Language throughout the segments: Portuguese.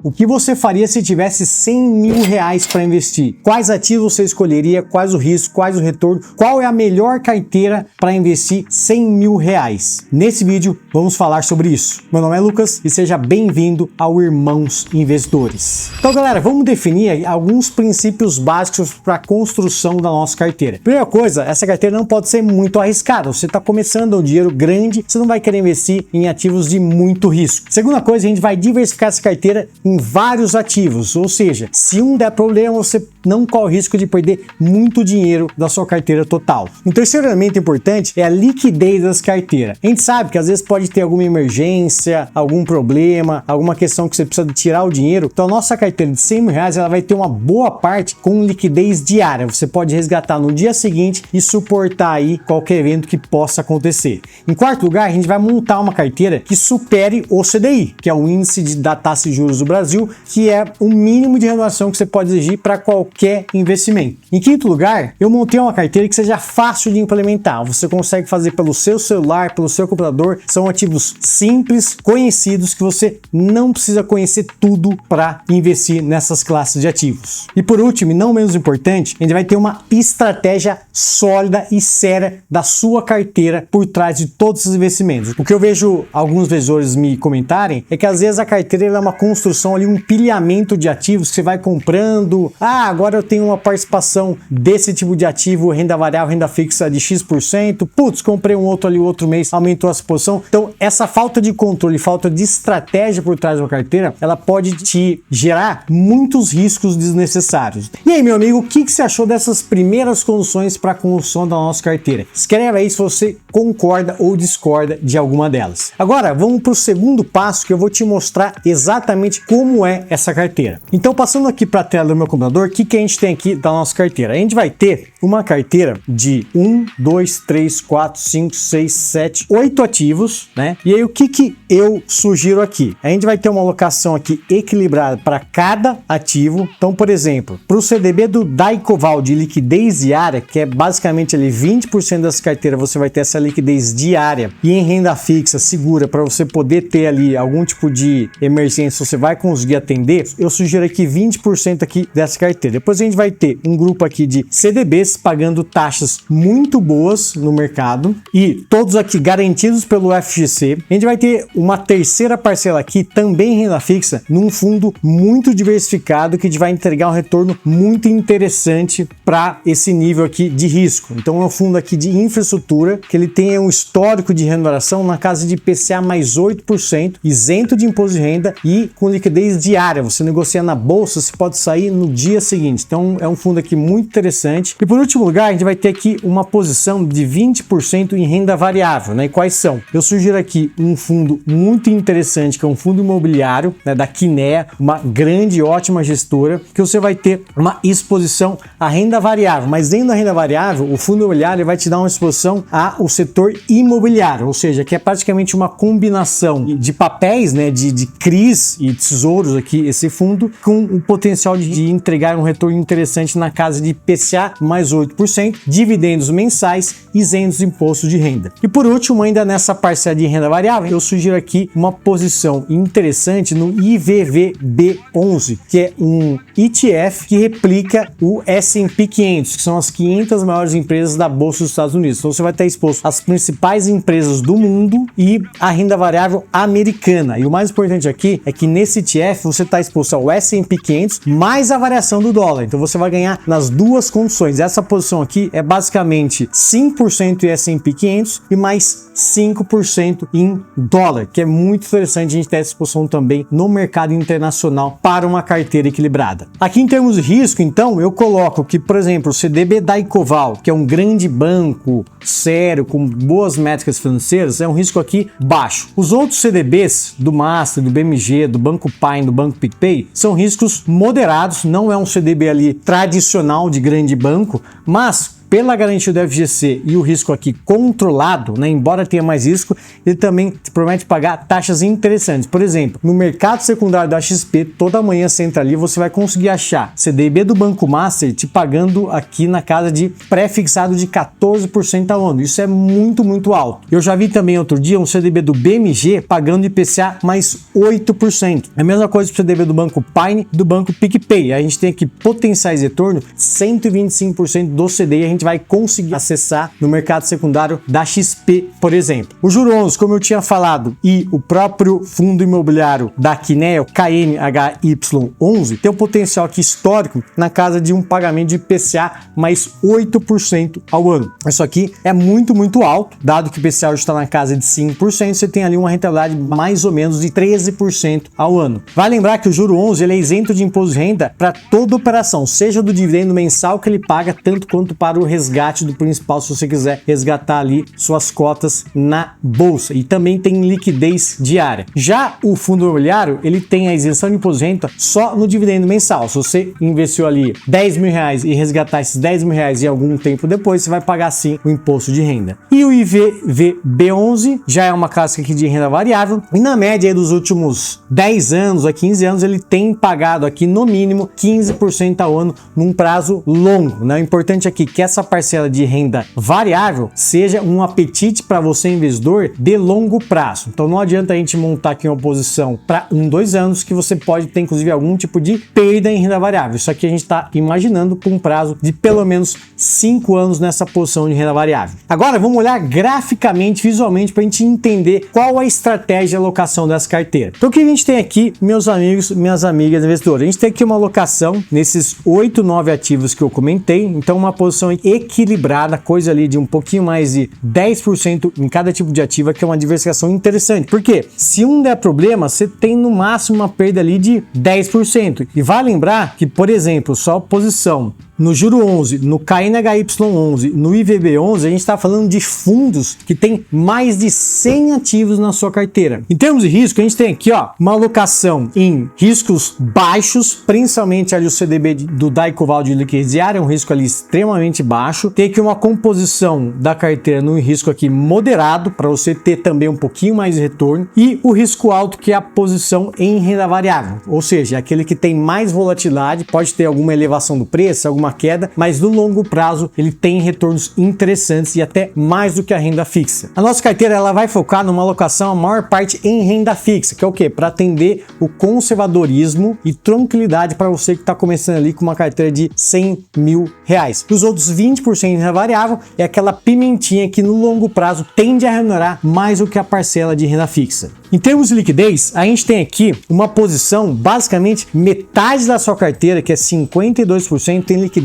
O que você faria se tivesse 100 mil reais para investir? Quais ativos você escolheria? Quais o risco? Quais o retorno? Qual é a melhor carteira para investir 100 mil reais? Nesse vídeo vamos falar sobre isso. Meu nome é Lucas e seja bem-vindo ao Irmãos Investidores. Então galera, vamos definir alguns princípios básicos para a construção da nossa carteira. Primeira coisa, essa carteira não pode ser muito arriscada. Você está começando um dinheiro grande, você não vai querer investir em ativos de muito risco. Segunda coisa, a gente vai diversificar essa carteira em vários ativos, ou seja, se um der problema, você não corre o risco de perder muito dinheiro da sua carteira total. Um terceiro elemento importante é a liquidez das carteiras. A gente sabe que às vezes pode ter alguma emergência, algum problema, alguma questão que você precisa tirar o dinheiro. Então a nossa carteira de 100 mil reais ela vai ter uma boa parte com liquidez diária. Você pode resgatar no dia seguinte e suportar aí qualquer evento que possa acontecer. Em quarto lugar, a gente vai montar uma carteira que supere o CDI, que é o índice da taxa de juros do Brasil, que é o mínimo de renovação que você pode exigir para qualquer investimento. Em quinto lugar, eu montei uma carteira que seja fácil de implementar. Você consegue fazer pelo seu celular, pelo seu computador. São ativos simples, conhecidos, que você não precisa conhecer tudo para investir nessas classes de ativos. E por último, e não menos importante, a gente vai ter uma estratégia sólida e séria da sua carteira por trás de todos os investimentos. O que eu vejo alguns investidores me comentarem é que às vezes a carteira é uma construção ali, um pilhamento de ativos que você vai comprando. Agora eu tenho uma participação desse tipo de ativo, renda variável, renda fixa de X%. Putz, comprei um outro ali, outro mês, aumentou a exposição. Então, essa falta de controle, falta de estratégia por trás da carteira, ela pode te gerar muitos riscos desnecessários. E aí, meu amigo, o que você achou dessas primeiras condições para a construção da nossa carteira? Escreve aí se você concorda ou discorda de alguma delas. Agora, vamos para o segundo passo que eu vou te mostrar exatamente como é essa carteira. Então, passando aqui para a tela do meu computador, o que a gente tem aqui da nossa carteira? A gente vai ter uma carteira de 1, 2, 3, 4, 5, 6, 7, 8 ativos, né? E aí, o que eu sugiro aqui? A gente vai ter uma alocação aqui equilibrada para cada ativo. Então, por exemplo, para o CDB do Daycoval de liquidez diária, que é basicamente ali 20% dessa carteira, você vai ter essa liquidez diária, e em renda fixa segura para você poder ter ali algum tipo de emergência, você vai conseguir atender. Eu sugiro aqui 20% aqui dessa carteira. Depois a gente vai ter um grupo aqui de CDBs pagando taxas muito boas no mercado e todos aqui garantidos pelo FGC. A gente vai ter uma terceira parcela aqui também em renda fixa num fundo muito diversificado que vai entregar um retorno muito interessante para esse nível aqui de risco. Então é um fundo aqui de infraestrutura que ele tem um histórico de remuneração na casa de IPCA mais 8%, isento de imposto de renda e com liquidez diária. Você negocia na bolsa, você pode sair no dia seguinte. Então é um fundo aqui muito interessante. E por último lugar, a gente vai ter aqui uma posição de 20% em renda variável, né? E quais são? Eu sugiro aqui um fundo muito interessante, que é um fundo imobiliário, né, da Kinea, uma grande e ótima gestora, que você vai ter uma exposição à renda variável. Mas dentro da renda variável, o fundo imobiliário vai te dar uma exposição ao setor imobiliário, ou seja, que é praticamente uma combinação de papéis, né, de CRIs e tesouros aqui, esse fundo, com o potencial de entregar um retorno interessante na casa de IPCA mais 8%, dividendos mensais, isentos de imposto de renda. E por último, ainda nessa parcela de renda variável, eu sugiro aqui uma posição interessante no IVVB11, que é um ETF que replica o S&P 500, que são as 500 maiores empresas da Bolsa dos Estados Unidos. Então você vai estar exposto às principais empresas do mundo e a renda variável americana. E o mais importante aqui é que nesse ETF você está exposto ao S&P 500 mais a variação do dólar. Então você vai ganhar nas duas condições. Essa posição aqui é basicamente 5% em S&P 500 e mais 5% em dólar, que é muito interessante a gente ter essa exposição também no mercado internacional para uma carteira equilibrada. Aqui em termos de risco, então, eu coloco que, por exemplo, o CDB Daycoval, que é um grande banco sério, com boas métricas financeiras, é um risco aqui baixo. Os outros CDBs do Master, do BMG, do Banco Pan, do Banco PicPay, são riscos moderados, não é um CDB ali tradicional de grande banco, mas pela garantia do FGC e o risco aqui controlado, né, embora tenha mais risco, ele também te promete pagar taxas interessantes. Por exemplo, no mercado secundário da XP, toda manhã você entra ali, você vai conseguir achar CDB do Banco Master te pagando aqui na casa de pré-fixado de 14% ao ano. Isso é muito, muito alto. Eu já vi também outro dia um CDB do BMG pagando IPCA mais 8%. É a mesma coisa para o CDB do Banco Pine e do Banco PicPay. A gente tem aqui potenciais de retorno 125% do CDI, a gente vai conseguir acessar no mercado secundário da XP, por exemplo. O juro 11, como eu tinha falado, e o próprio fundo imobiliário da Kinea, o KNHY11, tem um potencial aqui histórico na casa de um pagamento de IPCA mais 8% ao ano. Isso aqui é muito, muito alto, dado que o IPCA hoje está na casa de 5%, você tem ali uma rentabilidade mais ou menos de 13% ao ano. Vai lembrar que o juro 11 ele é isento de imposto de renda para toda operação, seja do dividendo mensal que ele paga, tanto quanto para o resgate do principal, se você quiser resgatar ali suas cotas na bolsa, e também tem liquidez diária. Já o fundo imobiliário, ele tem a isenção de imposto de renda só no dividendo mensal. Se você investiu ali 10 mil reais e resgatar esses 10 mil reais em algum tempo depois, você vai pagar sim o imposto de renda. E o IVVB11 já é uma classe aqui de renda variável, e na média aí dos últimos 10 anos a 15 anos ele tem pagado aqui no mínimo 15% ao ano num prazo longo, né? O importante aqui é que essa parcela de renda variável seja um apetite para você investidor de longo prazo. Então não adianta a gente montar aqui uma posição para 2 anos que você pode ter inclusive algum tipo de perda em renda variável. Isso aqui a gente está imaginando com um prazo de pelo menos 5 anos nessa posição de renda variável. Agora vamos olhar graficamente, visualmente, para a gente entender qual a estratégia de alocação dessa carteira. Então o que a gente tem aqui, meus amigos, minhas amigas investidores? A gente tem aqui uma alocação nesses 8, 9 ativos que eu comentei, então uma posição equilibrada, coisa ali de um pouquinho mais de 10% em cada tipo de ativo, que é uma diversificação interessante, porque se um der problema, você tem no máximo uma perda ali de 10%. E vale lembrar que, por exemplo, só a posição no juro 11, no KNHY11, no IVB11, a gente está falando de fundos que tem mais de 100 ativos na sua carteira. Em termos de risco, a gente tem aqui uma alocação em riscos baixos, principalmente ali o CDB do Daicoval de liquidez diária, um risco ali extremamente baixo. Tem aqui uma composição da carteira no risco aqui moderado, para você ter também um pouquinho mais de retorno. E o risco alto, que é a posição em renda variável, ou seja, aquele que tem mais volatilidade, pode ter alguma elevação do preço, alguma queda, mas no longo prazo ele tem retornos interessantes e até mais do que a renda fixa. A nossa carteira ela vai focar numa alocação a maior parte em renda fixa, que é o quê? Para atender o conservadorismo e tranquilidade para você que está começando ali com uma carteira de 100 mil reais. Os outros 20% em renda variável é aquela pimentinha que no longo prazo tende a remunerar mais do que a parcela de renda fixa. Em termos de liquidez, a gente tem aqui uma posição, basicamente metade da sua carteira, que é 52%, tem liquidez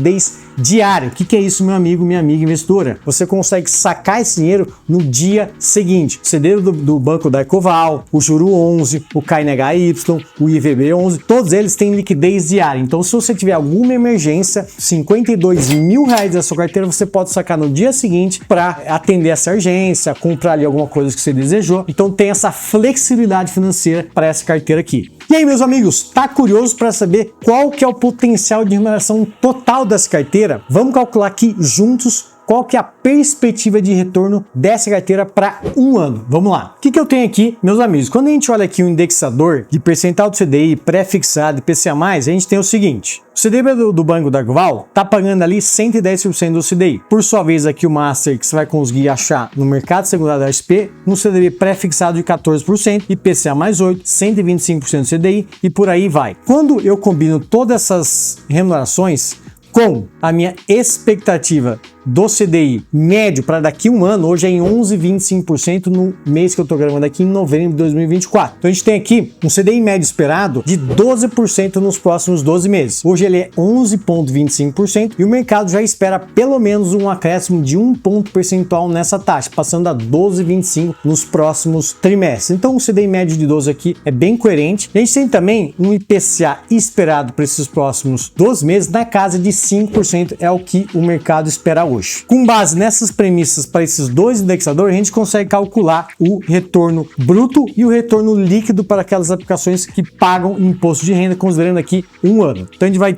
diária. O que é isso, meu amigo, minha amiga investidora? Você consegue sacar esse dinheiro no dia seguinte. O CDB do Banco Daicoval, o juro 11, o KNHY, o IVB11, todos eles têm liquidez diária. Então, se você tiver alguma emergência, 52 mil reais da sua carteira, você pode sacar no dia seguinte para atender essa urgência, comprar ali alguma coisa que você desejou. Então, tem essa flexibilidade financeira para essa carteira aqui. E aí, meus amigos, tá curioso para saber qual que é o potencial de remuneração total dessa carteira? Vamos calcular aqui juntos qual que é a perspectiva de retorno dessa carteira para um ano. Vamos lá. O que eu tenho aqui, meus amigos? Quando a gente olha aqui o indexador de percentual do CDI, pré-fixado e IPCA+, a gente tem o seguinte. O CDB do Banco Daicoval tá pagando ali 110% do CDI. Por sua vez, aqui o Master, que você vai conseguir achar no mercado secundário da XP, no CDB pré-fixado de 14%, IPCA mais 8%, 125% do CDI e por aí vai. Quando eu combino todas essas remunerações com a minha expectativa do CDI médio para daqui a um ano, hoje é em 11,25% no mês que eu estou gravando aqui em novembro de 2024. Então a gente tem aqui um CDI médio esperado de 12% nos próximos 12 meses. Hoje ele é 11,25% e o mercado já espera pelo menos um acréscimo de 1 ponto percentual nessa taxa, passando a 12,25% nos próximos trimestres. Então o CDI médio de 12 aqui é bem coerente. A gente tem também um IPCA esperado para esses próximos 12 meses na casa de 5%, é o que o mercado espera hoje. hoje. Com base nessas premissas para esses dois indexadores, a gente consegue calcular o retorno bruto e o retorno líquido para aquelas aplicações que pagam imposto de renda, considerando aqui um ano. Então a gente vai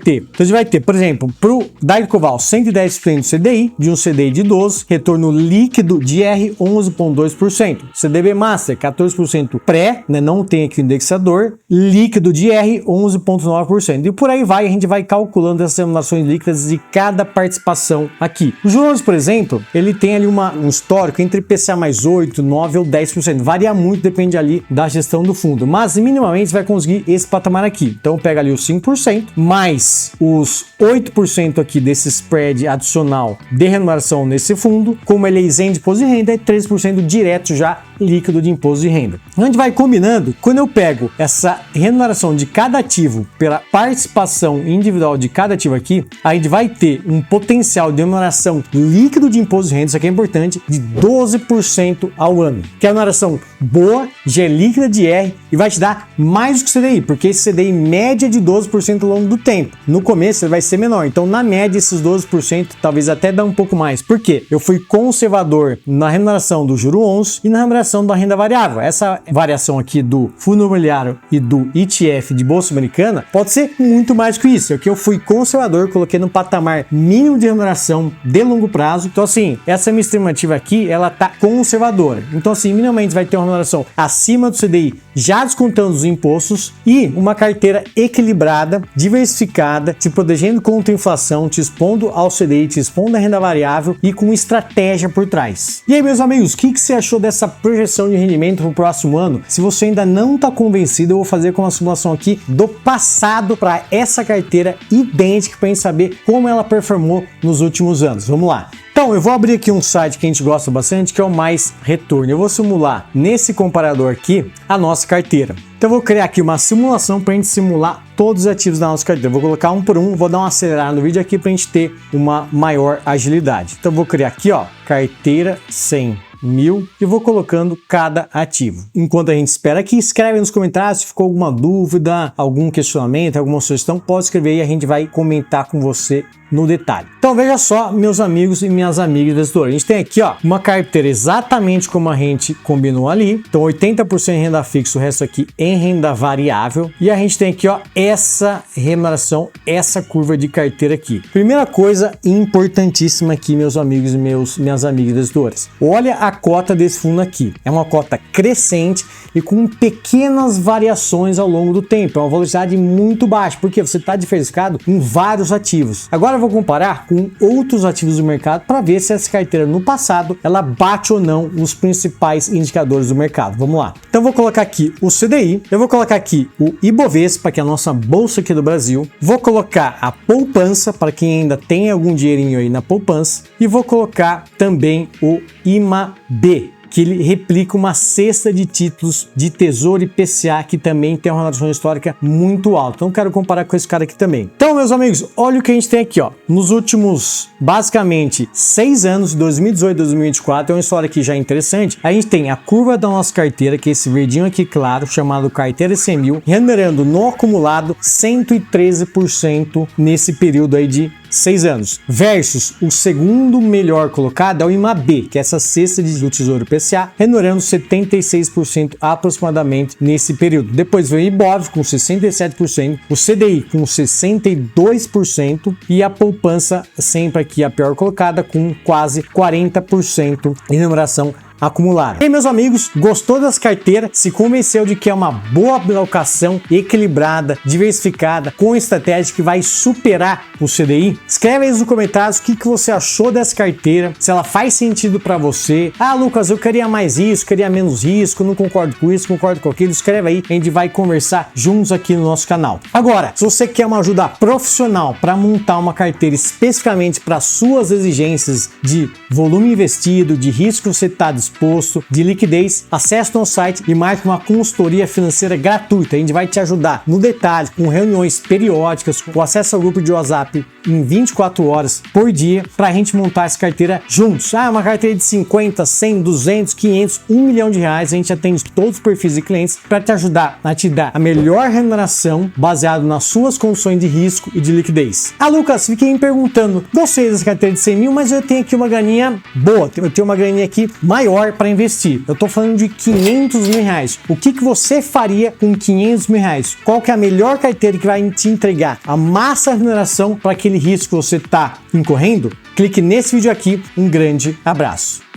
ter, por exemplo, para o Daily-Coval 110% do CDI, de um CDI de 12, retorno líquido de R 11,2%. CDB Master 14% pré, né, não tem aqui o indexador, líquido de R 11,9%. E por aí vai, a gente vai calculando essas remunerações líquidas de cada participação aqui. O juros, por exemplo, ele tem ali um histórico entre IPCA mais 8, 9 ou 10%. Varia muito, depende ali da gestão do fundo. Mas minimamente você vai conseguir esse patamar aqui. Então pega ali os 5%, mais os 8% aqui desse spread adicional de remuneração nesse fundo. Como ele é isento de imposto de renda, é 3% direto já líquido de imposto de renda. A gente vai combinando, quando eu pego essa remuneração de cada ativo pela participação individual de cada ativo aqui, a gente vai ter um potencial de remuneração líquido de imposto de renda, isso aqui é importante, de 12% ao ano. Que é uma remuneração boa, já é líquida de R e vai te dar mais do que o CDI, porque esse CDI média de 12% ao longo do tempo. No começo ele vai ser menor, então na média esses 12% talvez até dá um pouco mais. Por quê? Eu fui conservador na remuneração do juro 11 e na remuneração da renda variável. Essa variação aqui do fundo imobiliário e do ETF de bolsa americana pode ser muito mais que isso. É que eu fui conservador, coloquei no patamar mínimo de remuneração de longo prazo. Então assim, essa minha estimativa aqui, ela tá conservadora. Então assim, minimamente vai ter uma remuneração acima do CDI, já descontando os impostos, e uma carteira equilibrada, diversificada, te protegendo contra a inflação, te expondo ao CDI, te expondo à renda variável e com estratégia por trás. E aí, meus amigos, o que você achou dessa projeção de rendimento para o próximo ano? Se você ainda não está convencido, eu vou fazer com uma simulação aqui do passado para essa carteira idêntica para a gente saber como ela performou nos últimos anos. Vamos lá. Então, eu vou abrir aqui um site que a gente gosta bastante, que é o Mais Retorno. Eu vou simular nesse comparador aqui a nossa carteira. Então, eu vou criar aqui uma simulação para a gente simular todos os ativos da nossa carteira. Eu vou colocar um por um, vou dar uma acelerada no vídeo aqui para a gente ter uma maior agilidade. Então, eu vou criar aqui, ó, carteira 100 mil e vou colocando cada ativo. Enquanto a gente espera aqui, escreve nos comentários se ficou alguma dúvida, algum questionamento, alguma sugestão, pode escrever e a gente vai comentar com você no detalhe. Então veja só, meus amigos e minhas amigas investidores, a gente tem aqui, ó, uma carteira exatamente como a gente combinou ali. Então 80% em renda fixa, o resto aqui em renda variável, e a gente tem aqui, ó, essa remuneração, essa curva de carteira aqui. Primeira coisa importantíssima aqui, meus amigos e minhas amigas investidores, olha a cota desse fundo aqui. É uma cota crescente e com pequenas variações ao longo do tempo. É uma velocidade muito baixa, porque você está diversificado em vários ativos. Agora eu vou comparar com outros ativos do mercado para ver se essa carteira no passado ela bate ou não os principais indicadores do mercado. Vamos lá. Então eu vou colocar aqui o CDI, eu vou colocar aqui o Ibovespa, que é a nossa bolsa aqui do Brasil, vou colocar a poupança para quem ainda tem algum dinheirinho aí na poupança, e vou colocar também o IMAB, que ele replica uma cesta de títulos de Tesouro IPCA, que também tem uma relação histórica muito alta. Então quero comparar com esse cara aqui também. Então, meus amigos, olha o que a gente tem aqui, ó. Nos últimos, basicamente, 6 anos, 2018 e 2024, é uma história aqui já interessante. A gente tem a curva da nossa carteira, que é esse verdinho aqui claro, chamado carteira 100 mil, remunerando no acumulado 113% nesse período aí de 6 anos, versus o segundo melhor colocado é o IMAB, que é essa cesta de Tesouro IPCA, remunerando 76% aproximadamente nesse período. Depois vem o Ibov com 67%, o CDI com 62% e a poupança sempre aqui a pior colocada com quase 40% em remuneração acumulada. E aí, meus amigos, gostou das carteiras? Se convenceu de que é uma boa alocação equilibrada, diversificada, com estratégia que vai superar o CDI? Escreve aí nos comentários o que você achou dessa carteira, se ela faz sentido para você. Ah, Lucas, eu queria mais risco, queria menos risco, não concordo com isso, concordo com aquilo. Escreve aí, a gente vai conversar juntos aqui no nosso canal. Agora, se você quer uma ajuda profissional para montar uma carteira especificamente para suas exigências de volume investido, de risco que você está disposto disposto, de liquidez, acesse nosso site e marque uma consultoria financeira gratuita. A gente vai te ajudar no detalhe, com reuniões periódicas, com acesso ao grupo de WhatsApp em 24 horas por dia, para a gente montar essa carteira juntos. Uma carteira de 50, 100, 200, 500, 1 milhão de reais. A gente atende todos os perfis de clientes para te ajudar a te dar a melhor remuneração baseado nas suas condições de risco e de liquidez. Lucas, fiquei me perguntando, gostei dessa carteira de 100 mil, mas eu tenho aqui uma graninha boa, eu tenho uma graninha aqui maior para investir. Eu estou falando de 500 mil reais. O que você faria com 500 mil reais? Qual que é a melhor carteira que vai te entregar a massa remuneração para aquele risco que você está incorrendo? Clique nesse vídeo aqui. Um grande abraço.